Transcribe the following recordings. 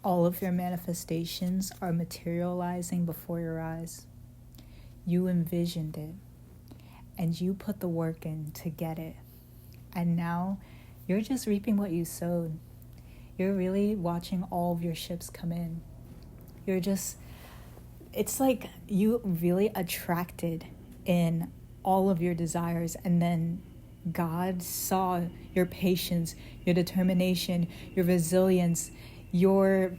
All of your manifestations are materializing before your eyes. You envisioned it, and you put the work in to get it. And now you're just reaping what you sowed. You're really watching all of your ships come in. It's like you really attracted in all of your desires, and then God saw your patience, your determination, your resilience, your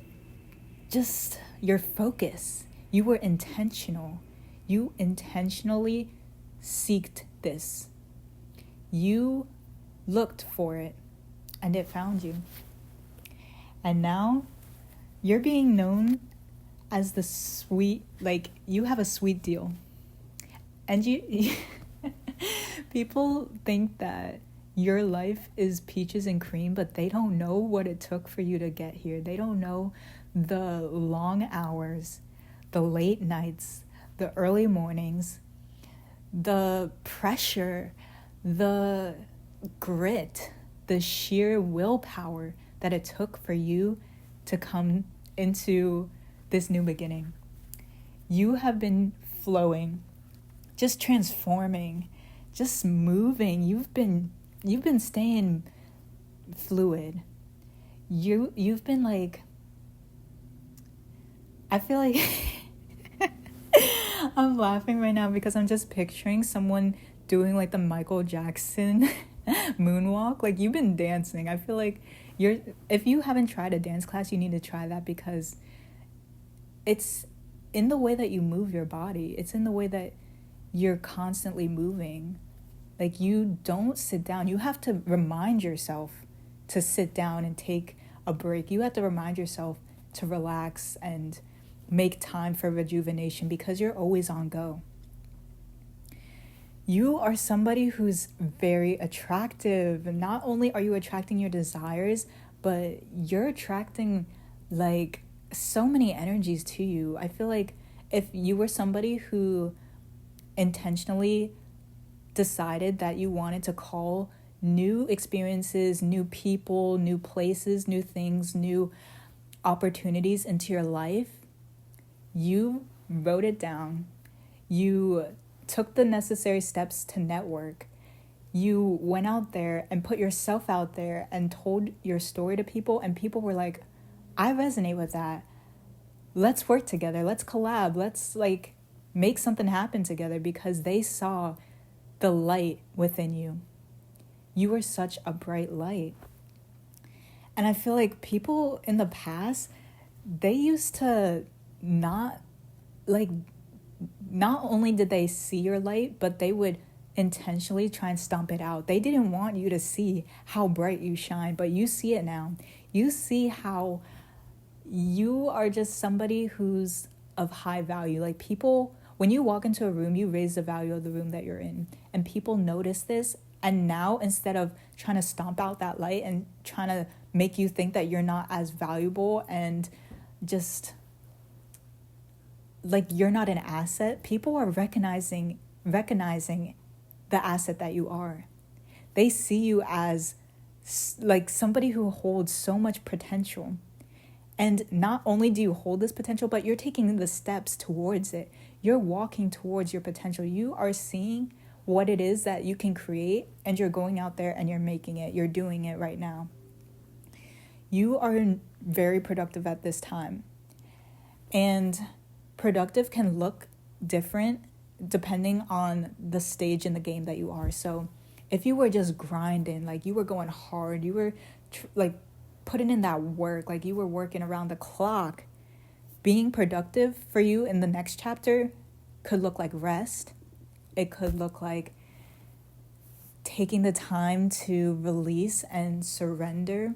focus. You were intentional. You intentionally seeked this. You looked for it, and it found you. And now you're being known as the sweet, like you have a sweet deal. And you people think that your life is peaches and cream, but they don't know what it took for you to get here. They don't know the long hours, the late nights, the early mornings, the pressure, the grit, the sheer willpower that it took for you to come into this new beginning. You have been flowing, just transforming, just moving. You've been staying fluid. You've been like, I feel like I'm laughing right now because I'm just picturing someone doing like the Michael Jackson moonwalk. Like, you've been dancing. I feel like if you haven't tried a dance class, you need to try that, because it's in the way that you move your body. It's in the way that you're constantly moving. Like, you don't sit down. You have to remind yourself to sit down and take a break. You have to remind yourself to relax and make time for rejuvenation, because you're always on go. You are somebody who's very attractive. Not only are you attracting your desires, but you're attracting like so many energies to you. I feel like if you were somebody who intentionally decided that you wanted to call new experiences, new people, new places, new things, new opportunities into your life, you wrote it down. You took the necessary steps to network. You went out there and put yourself out there and told your story to people, and people were like, I resonate with that. Let's work together. Let's collab. Let's like make something happen together, because they saw the light within you. You were such a bright light. And I feel like people in the past, they used to not only did they see your light, but they would intentionally try and stomp it out. They didn't want you to see how bright you shine, but you see it now. You see how you are just somebody who's of high value. Like, people, when you walk into a room, you raise the value of the room that you're in, and people notice this. And now, instead of trying to stomp out that light and trying to make you think that you're not as valuable and just like you're not an asset, people are recognizing the asset that you are. They see you as like somebody who holds so much potential. And not only do you hold this potential, but you're taking the steps towards it. You're walking towards your potential. You are seeing what it is that you can create, and you're going out there and you're making it. You're doing it right now. You are very productive at this time. And productive can look different depending on the stage in the game that you are. So if you were just grinding, like you were going hard, you were like putting in that work, like you were working around the clock, being productive for you in the next chapter could look like rest. It could look like taking the time to release and surrender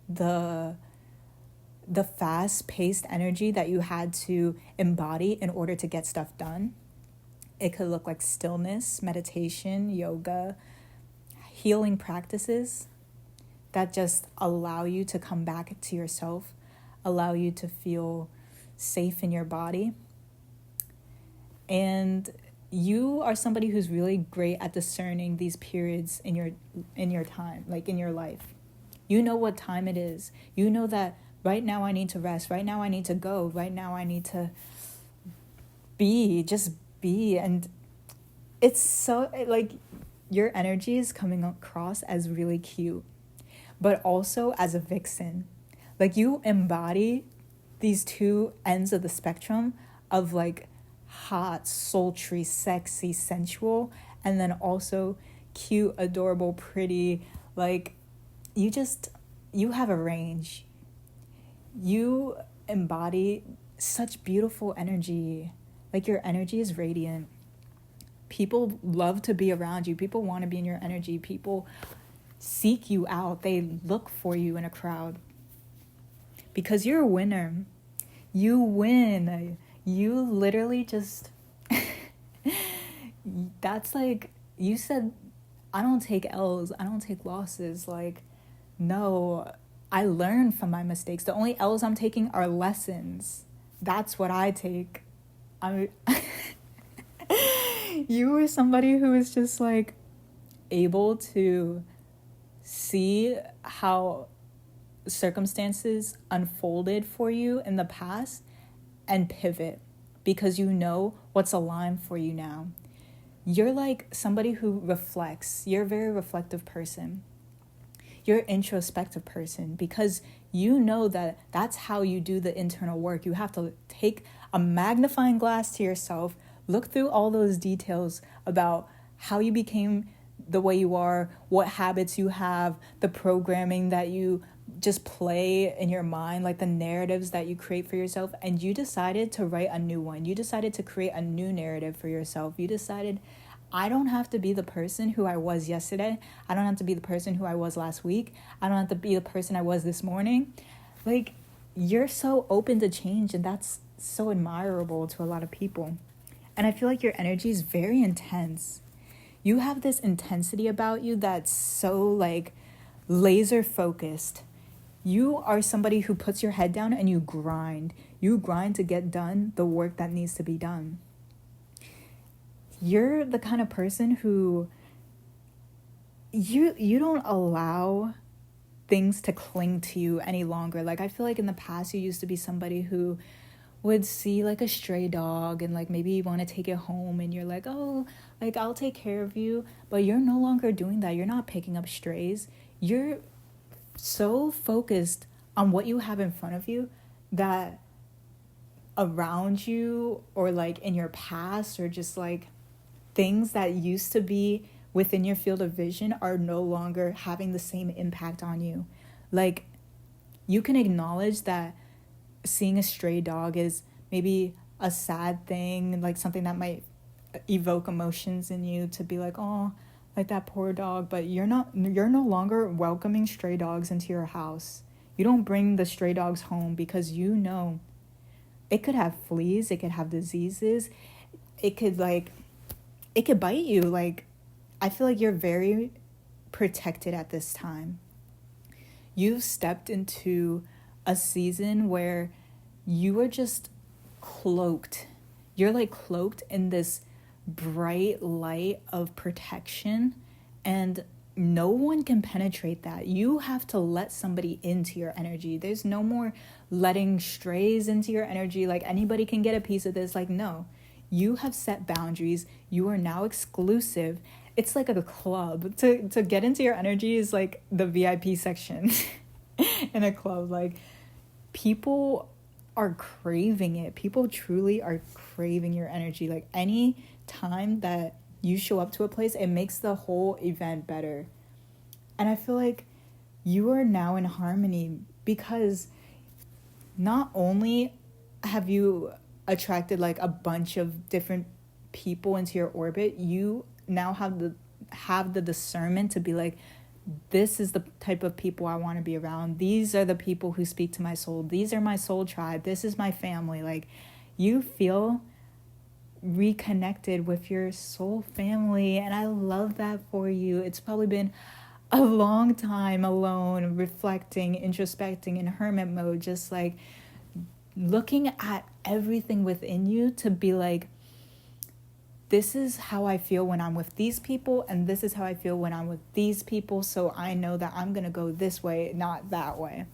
the fast-paced energy that you had to embody in order to get stuff done. It could look like stillness, meditation, yoga, healing practices that just allow you to come back to yourself, allow you to feel safe in your body. And you are somebody who's really great at discerning these periods in your time, like in your life. You know what time it is. You know that Right now I need to rest. Right now I need to go. Right now I need to just be. And it's so, like, your energy is coming across as really cute, but also as a vixen. Like, you embody these two ends of the spectrum of, like, hot, sultry, sexy, sensual, and then also cute, adorable, pretty. Like, you have a range. You embody such beautiful energy. Like, your energy is radiant. People love to be around you. People want to be in your energy. People seek you out. They look for you in a crowd. Because you're a winner. You win. You literally just... That's like... You said, I don't take L's. I don't take losses. Like, no, I learn from my mistakes. The only L's I'm taking are lessons. That's what I take. You were somebody who is just, like, able to see how circumstances unfolded for you in the past and pivot because you know what's aligned for you now. You're like somebody who reflects. You're a very reflective person. You're an introspective person because you know that that's how you do the internal work. You have to take a magnifying glass to yourself, look through all those details about how you became the way you are, what habits you have, the programming that you just play in your mind, like the narratives that you create for yourself. And you decided to write a new one. You decided to create a new narrative for yourself. You decided, I don't have to be the person who I was yesterday. I don't have to be the person who I was last week. I don't have to be the person I was this morning. Like, you're so open to change, and that's so admirable to a lot of people. And I feel like your energy is very intense. You have this intensity about you that's so, like, laser focused. You are somebody who puts your head down and you grind. You grind to get done the work that needs to be done. You're the kind of person who you don't allow things to cling to you any longer. Like, I feel like in the past you used to be somebody who would see, like, a stray dog and, like, maybe you want to take it home and you're like, oh, like, I'll take care of you. But you're no longer doing that. You're not picking up strays. You're so focused on what you have in front of you that around you or, like, in your past or just, like, things that used to be within your field of vision are no longer having the same impact on you. Like, you can acknowledge that seeing a stray dog is maybe a sad thing, like something that might evoke emotions in you to be like, oh, like that poor dog. But you're no longer welcoming stray dogs into your house. You don't bring the stray dogs home because you know it could have fleas, it could have diseases, it could bite you. Like, I feel like you're very protected at this time. You've stepped into a season where you are just cloaked. You're, like, cloaked in this bright light of protection, and no one can penetrate that. You have to let somebody into your energy. There's no more letting strays into your energy. Like, anybody can get a piece of this. Like, no. You have set boundaries. You are now exclusive. It's like a club. To get into your energy is like the VIP section in a club. Like, people are craving it. People truly are craving your energy. Like, any time that you show up to a place, it makes the whole event better. And I feel like you are now in harmony because not only have you attracted, like, a bunch of different people into your orbit, you now have the discernment to be like, this is the type of people I want to be around. These are the people who speak to my soul. These are my soul tribe. This is my family. Like, you feel reconnected with your soul family, and I love that for you. It's probably been a long time alone, reflecting, introspecting in hermit mode, just like looking at everything within you to be like, this is how I feel when I'm with these people, and this is how I feel when I'm with these people, so I know that I'm going to go this way, not that way.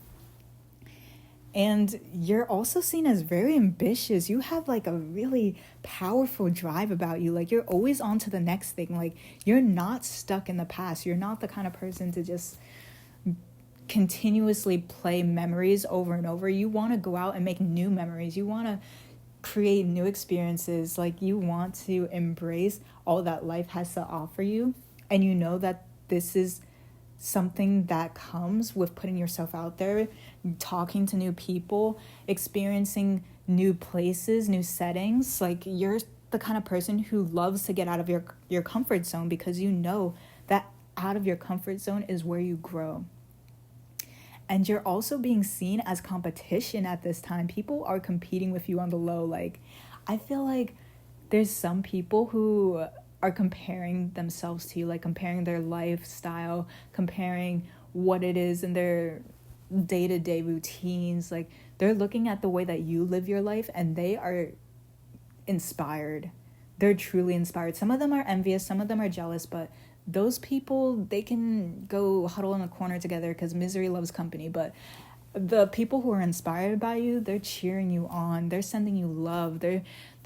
And you're also seen as very ambitious. You have like a really powerful drive about you. Like you're always on to the next thing. Like you're not stuck in the past. You're not the kind of person to just continuously play memories over and over. You want to go out and make new memories. You want to create new experiences. Like you want to embrace all that life has to offer you. And you know that this is something that comes with putting yourself out there, talking to new people, experiencing new places, new settings. Like you're the kind of person who loves to get out of your comfort zone, because you know that out of your comfort zone is where you grow. And you're also being seen as competition at this time. People are competing with you on the low. Like I feel like there's some people who are comparing themselves to you, like comparing their lifestyle, comparing what it is in their day-to-day routines. Like they're looking at the way that you live your life and they are inspired. They're truly inspired. Some of them are envious, some of them are jealous, but those people, they can go huddle in a corner together because misery loves company. But the people who are inspired by you, they're cheering you on, they're sending you love, they're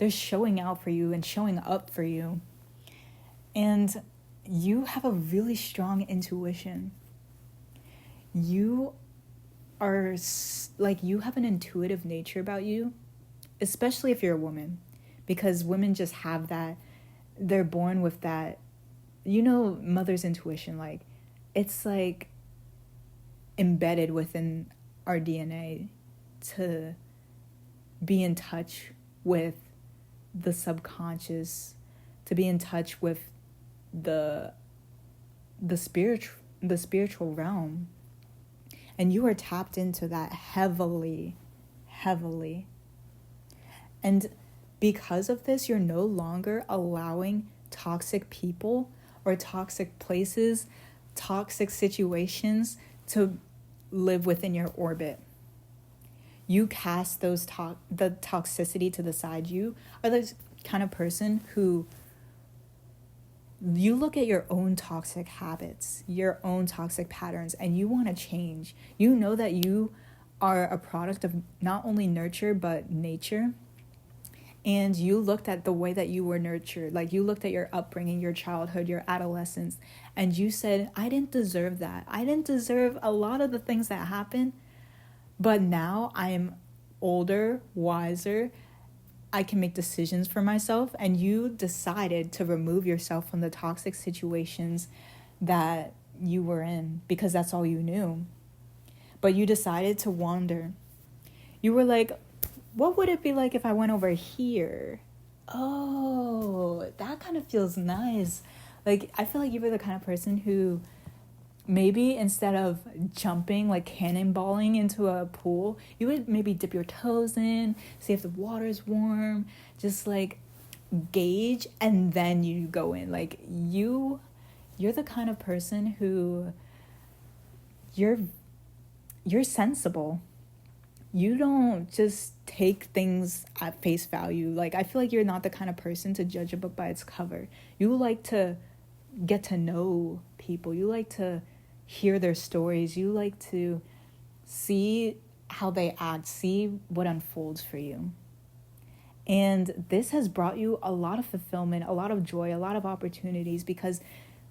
showing out for you and showing up for you. And you have a really strong intuition. You are like, you have an intuitive nature about you, especially if you're a woman, because women just have that. They're born with that, mother's intuition. Like it's like embedded within our DNA to be in touch with the subconscious, to be in touch with the spiritual realm. And you are tapped into that heavily. And because of this, you're no longer allowing toxic people or toxic places, toxic situations to live within your orbit. You cast the toxicity to the side. You are the kind of person who, you look at your own toxic habits, your own toxic patterns, and you want to change. You know that you are a product of not only nurture, but nature. And you looked at the way that you were nurtured. Like you looked at your upbringing, your childhood, your adolescence, and you said, I didn't deserve that. I didn't deserve a lot of the things that happened. But now I'm older, wiser, I can make decisions for myself. And you decided to remove yourself from the toxic situations that you were in because that's all you knew. But you decided to wander. You were like, what would it be like if I went over here? Oh, that kind of feels nice. Like, I feel like you were the kind of person who maybe instead of jumping, like cannonballing into a pool, you would maybe dip your toes in, see if the water's warm, just like gauge, and then you go in. Like you're the kind of person who you're sensible. You don't just take things at face value. Like I feel like you're not the kind of person to judge a book by its cover. You like to get to know people. You like to hear their stories. You like to see how they act, see what unfolds for you. And this has brought you a lot of fulfillment, a lot of joy, a lot of opportunities, because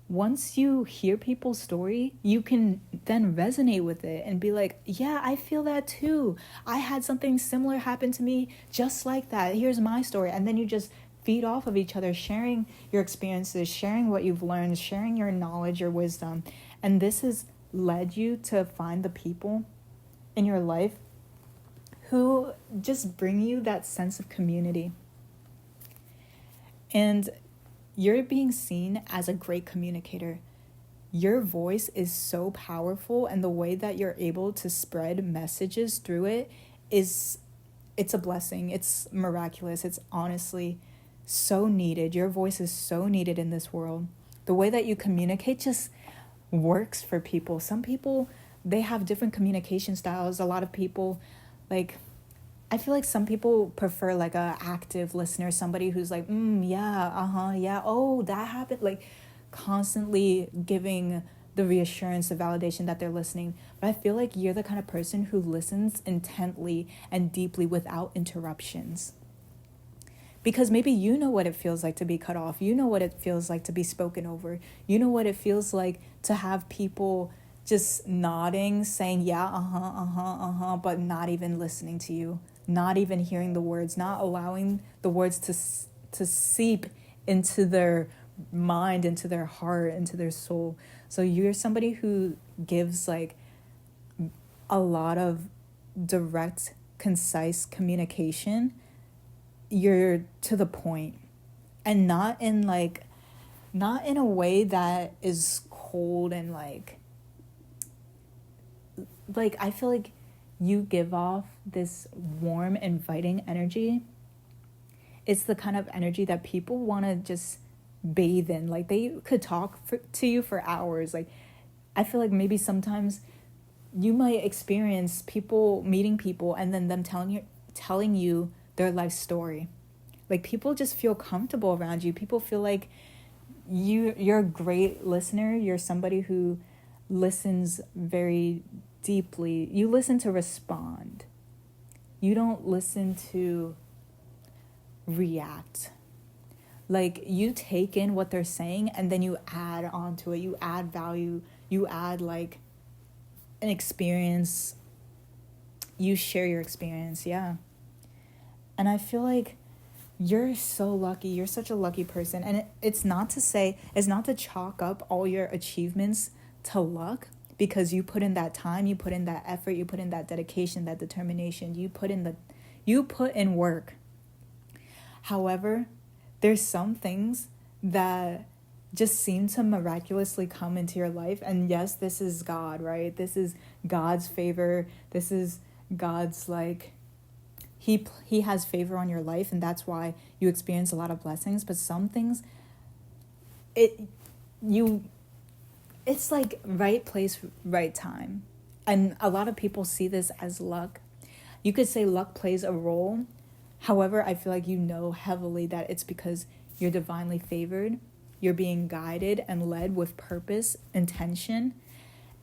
once you hear people's story, you can then resonate with it and be like, yeah, I feel that too. I had something similar happen to me just like that. Here's my story. And then you just feed off of each other, sharing your experiences, sharing what you've learned, sharing your knowledge, your wisdom. And this has led you to find the people in your life who just bring you that sense of community. And you're being seen as a great communicator. Your voice is so powerful, and the way that you're able to spread messages through it it's a blessing. It's miraculous. It's honestly so needed. Your voice is so needed in this world. The way that you communicate just works for people. Some people, they have different communication styles. A lot of people, like, I feel like some people prefer like a active listener, somebody who's like, yeah, yeah, oh, that happened, like constantly giving the reassurance, the validation that they're listening. But I feel like you're the kind of person who listens intently and deeply without interruptions. Because maybe you know what it feels like to be cut off. You know what it feels like to be spoken over. You know what it feels like to have people just nodding, saying, yeah, but not even listening to you, not even hearing the words, not allowing the words to seep into their mind, into their heart, into their soul. So you're somebody who gives like a lot of direct, concise communication. You're to the point, and not in a way that is cold and like I feel like you give off this warm, inviting energy. It's the kind of energy that people want to just bathe in. Like they could talk to you for hours. Like I feel like maybe sometimes you might experience meeting people and then them telling you their life story. Like people just feel comfortable around you. People feel like you're a great listener. You're somebody who listens very deeply. You listen to respond. You don't listen to react. Like you take in what they're saying and then you add on to it. You add value. You add like an experience. You share your experience. Yeah. And I feel like you're so lucky. You're such a lucky person. And it's not to chalk up all your achievements to luck, because you put in that time, you put in that effort, you put in that dedication, that determination, you put in work. However, there's some things that just seem to miraculously come into your life. And yes, this is God, right? This is God's favor. This is God's he has favor on your life, and that's why you experience a lot of blessings. But some things, it's like right place, right time. And a lot of people see this as luck. You could say luck plays a role. However, I feel like you know heavily that it's because you're divinely favored. You're being guided and led with purpose, intention.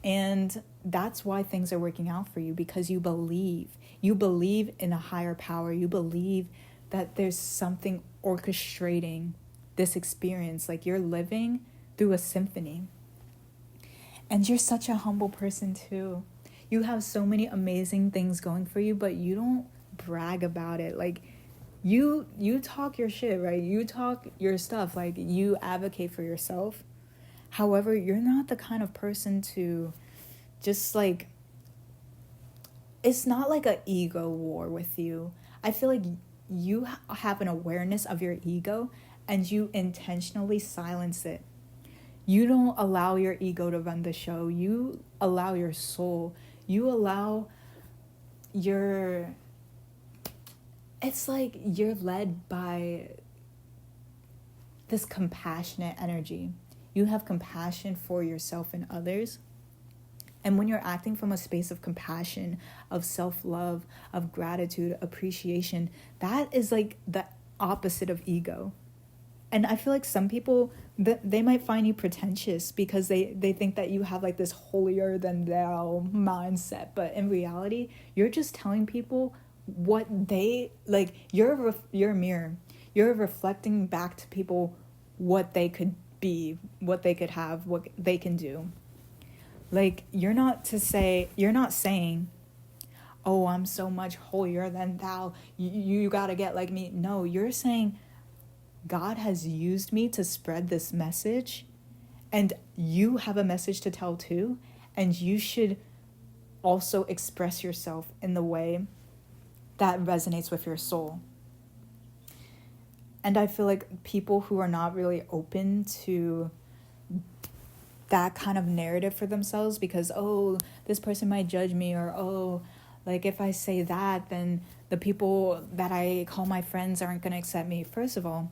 And that's why things are working out for you, because you believe. You believe in a higher power. You believe that there's something orchestrating this experience. Like you're living through a symphony. And you're such a humble person too. You have so many amazing things going for you, but you don't brag about it. Like you talk your shit, right? You talk your stuff. Like you advocate for yourself. However, you're not the kind of person to just like, it's not like an ego war with you. I feel like you have an awareness of your ego and you intentionally silence it. You don't allow your ego to run the show. You allow your soul. You allow it's like you're led by this compassionate energy. You have compassion for yourself and others. And when you're acting from a space of compassion, of self-love, of gratitude, appreciation, that is like the opposite of ego. And I feel like some people, they might find you pretentious because they think that you have like this holier than thou mindset. But in reality, you're just telling people what they, like, you're a mirror. You're reflecting back to people what they could be, what they could have, what they can do. Like, you're not saying, oh, I'm so much holier than thou, you gotta get like me. No, you're saying, God has used me to spread this message, and you have a message to tell too, and you should also express yourself in the way that resonates with your soul. And I feel like people who are not really open to that kind of narrative for themselves, because, oh, this person might judge me, or, oh, like if I say that, then the people that I call my friends aren't going to accept me. First of all,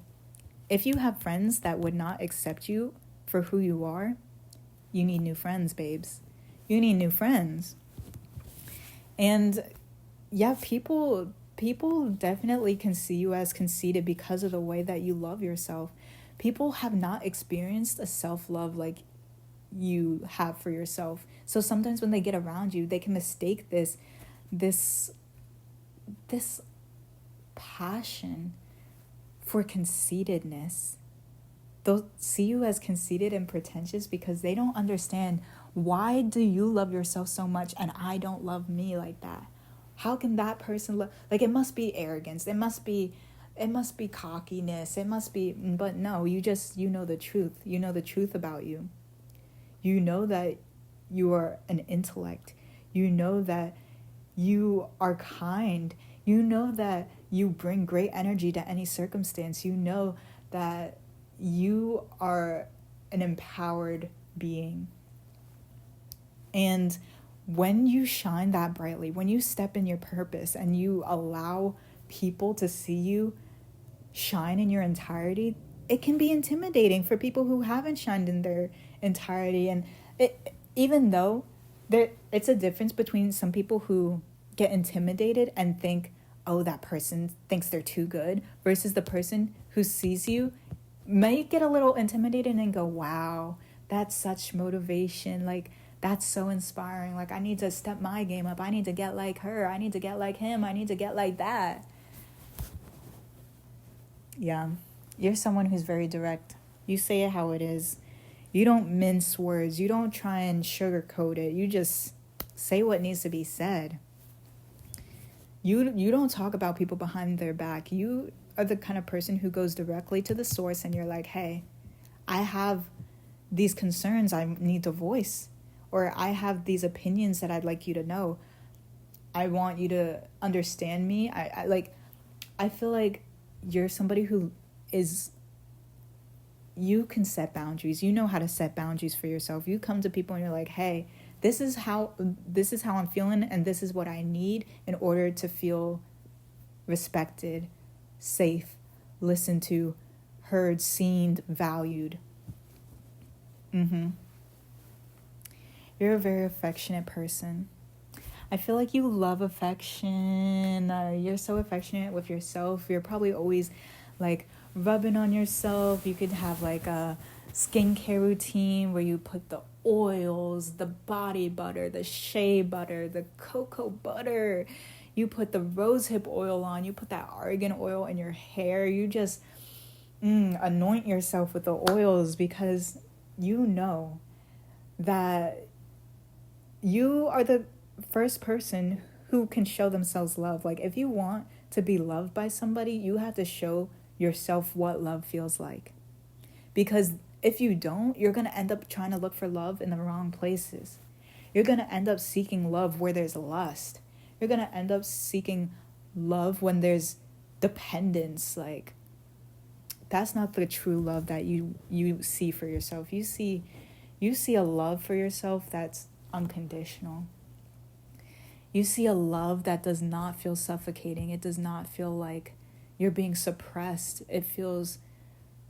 if you have friends that would not accept you for who you are, you need new friends, babes. You need new friends. And yeah, people definitely can see you as conceited because of the way that you love yourself. People have not experienced a self-love like you have for yourself. So sometimes when they get around you, they can mistake this passion for conceitedness. They'll see you as conceited and pretentious because they don't understand, why do you love yourself so much and I don't love me like that? How can that person love? Like, it must be arrogance. It must be cockiness. It must be, but no, you know the truth. You know the truth about you. You know that you are an intellect. You know that you are kind. You know that you bring great energy to any circumstance. You know that you are an empowered being. And when you shine that brightly, when you step in your purpose and you allow people to see you shine in your entirety, it can be intimidating for people who haven't shined in their entirety. And even though it's a difference between some people who get intimidated and think, oh, that person thinks they're too good, versus the person who sees you may get a little intimidated and go, wow, that's such motivation. Like, that's so inspiring. Like, I need to step my game up. I need to get like her. I need to get like him. I need to get like that. Yeah, you're someone who's very direct. You say it how it is. You don't mince words. You don't try and sugarcoat it. You just say what needs to be said. You don't talk about people behind their back. You are the kind of person who goes directly to the source and you're like, hey, I have these concerns I need to voice, or I have these opinions that I'd like you to know. I want you to understand me. I feel like you're somebody who is, you can set boundaries. You know how to set boundaries for yourself. You come to people and you're like, hey, this is how I'm feeling, and this is what I need in order to feel respected, safe, listened to, heard, seen, valued. You're a very affectionate person. I feel like you love affection. You're so affectionate with yourself. You're probably always like rubbing on yourself. You could have like a skincare routine where you put the oils, the body butter, the shea butter, the cocoa butter. You put the rosehip oil on. You put that argan oil in your hair. You just anoint yourself with the oils, because you know that you are the first person who can show themselves love. Like, if you want to be loved by somebody, you have to show yourself what love feels like. Because if you don't, you're going to end up trying to look for love in the wrong places. You're going to end up seeking love where there's lust. You're going to end up seeking love when there's dependence. Like, that's not the true love that you see for yourself. You see a love for yourself that's unconditional. You see a love that does not feel suffocating. It does not feel like you're being suppressed. It feels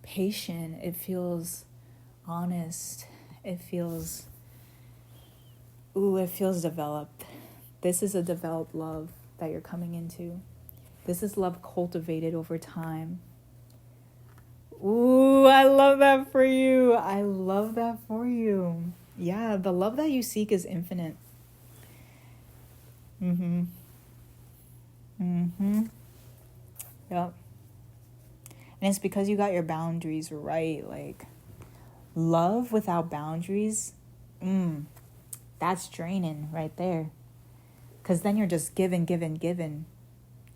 patient. It feels honest. It feels developed. This is a developed love that you're coming into. This is love cultivated over time. Ooh, I love that for you. I love that for you. Yeah, the love that you seek is infinite. Yep. And it's because you got your boundaries right. Like, love without boundaries, that's draining right there. Because then you're just giving.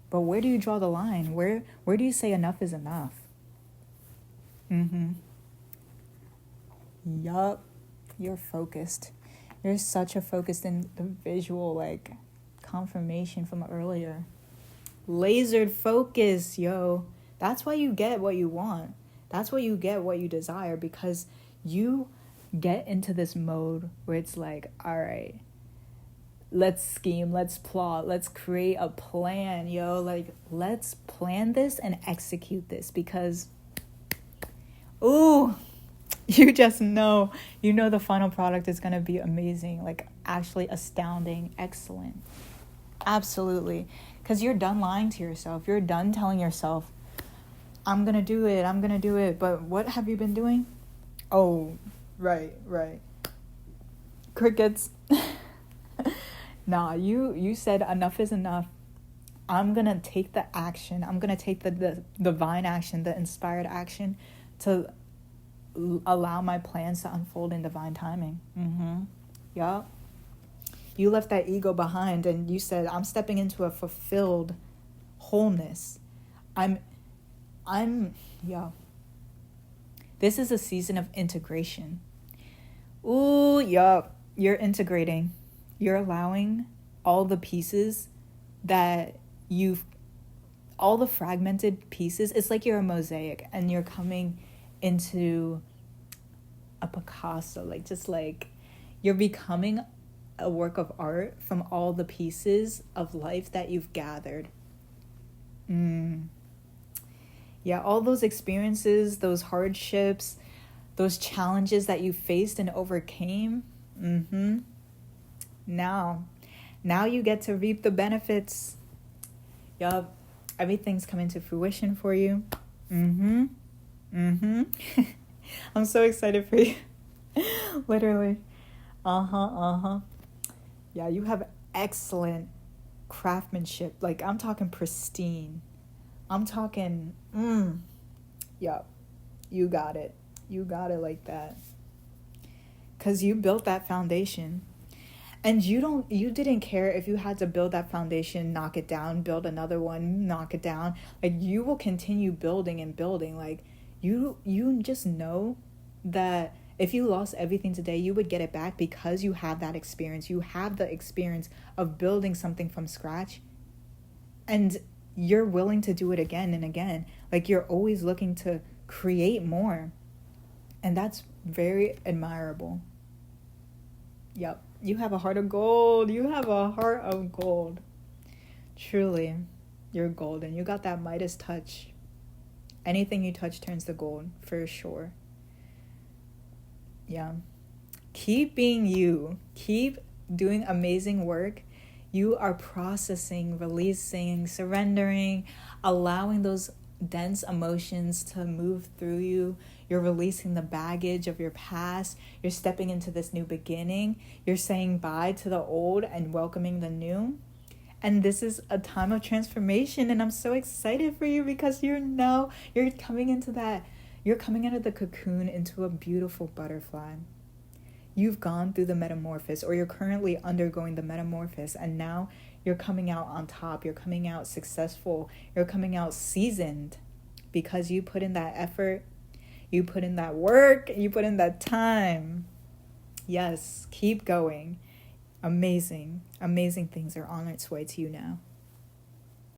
But where do you draw the line? Where do you say enough is enough? Yup. You're focused. You're such a focused individual, like confirmation from earlier. Lasered focus, yo. That's why you get what you want. That's why you get what you desire, because you get into this mode where it's like, all right, let's scheme, let's plot, let's create a plan, yo. Like, let's plan this and execute this, because, ooh, you just know, the final product is going to be amazing, like actually astounding, excellent. Absolutely. Because you're done lying to yourself. You're done telling yourself, I'm going to do it. But what have you been doing? Oh, right. Crickets. Nah, you said enough is enough. I'm gonna take the action. I'm gonna take the divine action, the inspired action, to allow my plans to unfold in divine timing. Yup. You left that ego behind and you said, I'm stepping into a fulfilled wholeness. Yeah. This is a season of integration. Ooh, yup. You're integrating. You're allowing all the pieces that all the fragmented pieces. It's like you're a mosaic and you're coming into a Picasso, like you're becoming a work of art from all the pieces of life that you've gathered. Yeah, all those experiences, those hardships, those challenges that you faced and overcame. Now you get to reap the benefits. Yup, everything's coming to fruition for you. I'm so excited for you. Literally. Yeah, you have excellent craftsmanship. Like, I'm talking pristine. I'm talking, yup, you got it. You got it like that. 'Cause you built that foundation. And you didn't care if you had to build that foundation, knock it down, build another one, knock it down. Like, you will continue building and building. Like, you just know that if you lost everything today, you would get it back because you have that experience. You have the experience of building something from scratch. And you're willing to do it again and again. Like, you're always looking to create more. And that's very admirable. Yep. You have a heart of gold. You have a heart of gold. Truly, you're golden. You got that Midas touch. Anything you touch turns to gold, for sure. Yeah. Keep being you. Keep doing amazing work. You are processing, releasing, surrendering, allowing those dense emotions to move through you. You're releasing the baggage of your past. You're stepping into this new beginning. You're saying bye to the old and welcoming the new. And this is a time of transformation. And I'm so excited for you because you're coming out of the cocoon into a beautiful butterfly. You've gone through the metamorphosis, or you're currently undergoing the metamorphosis, and now you're coming out on top. You're coming out successful. You're coming out seasoned because you put in that effort, you put in that work, you put in that time. Yes, keep going. Amazing things are on its way to you now.